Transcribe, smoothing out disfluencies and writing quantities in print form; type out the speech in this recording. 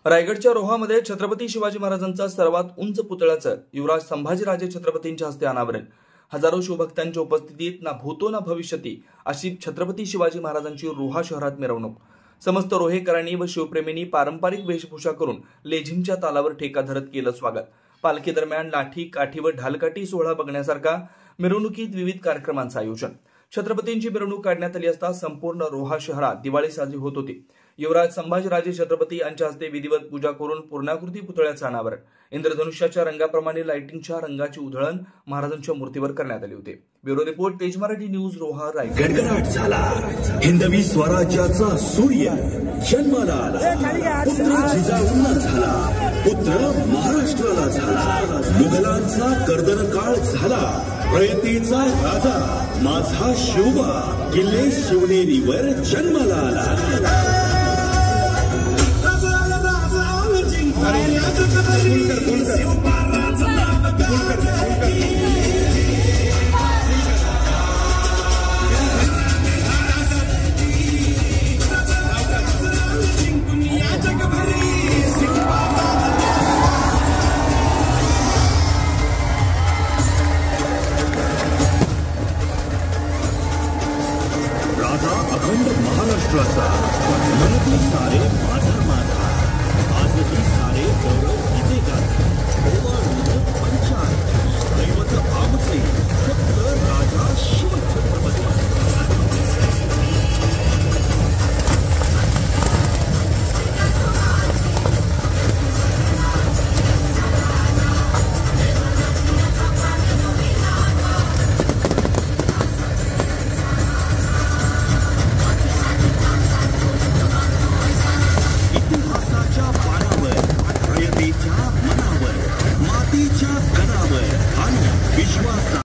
रायगडच्या रोहामध्ये छत्रपती शिवाजी महाराजांचा सर्वात उंच पुतळ्याचं युवराज संभाजीराजे छत्रपतींच्या हस्ते अनावरण। हजारो शिवभक्तांच्या उपस्थितीत ना भूतो ना भविष्यती अशी छत्रपती शिवाजी महाराजांची रोहा शहरात मिरवणूक। समस्त रोहेकरांनी व शिवप्रेमींनी पारंपरिक वेशभूषा करून लेझिमच्या तालावर ठेका धरत केलं स्वागत। पालखी दरम्यान लाठी काठी व ढालकाठी सोहळा बघण्यासारखा मिरवणुकीत विविध कार्यक्रमांचं आयोजन। छत्रपतींची मिरवणूक काढण्यात आली असता संपूर्ण रोहा शहरात दिवाळी साजरी होत होती। युवराज संभाजीराजे छत्रपती यांच्या हस्ते विधिवत पूजा करून पूर्णाकृती पुतळ्याचं अनावरण। इंद्रधनुष्याच्या रंगाप्रमाणे लाइटिंगच्या रंगाची उधळण महाराजांच्या मूर्तीवर करण्यात आली होती। ब्युरो रिपोर्ट, तेज मराठी न्यूज, रोहा, रायगड। गडगडाट झाला हिंदवी स्वराज्याचा सूर्य जन्माला आला। पुत्र जिजाऊंना झाला, पुत्र महाराष्ट्राला झाला। मुघलांचा कर्दनकाळ झाला, रयतेचा राजा माझा शिवबा किल्ले शिवनेरीवर जन्माला आला। राजा अखंड महाराष्ट्राचा मनती सारे माझा माझा आजही सारे गौरव गीते गात पंचार दैवत आमचे फक्त राजा शिवछत्रपती। इतिहासाच्या पानावर रयतेच्या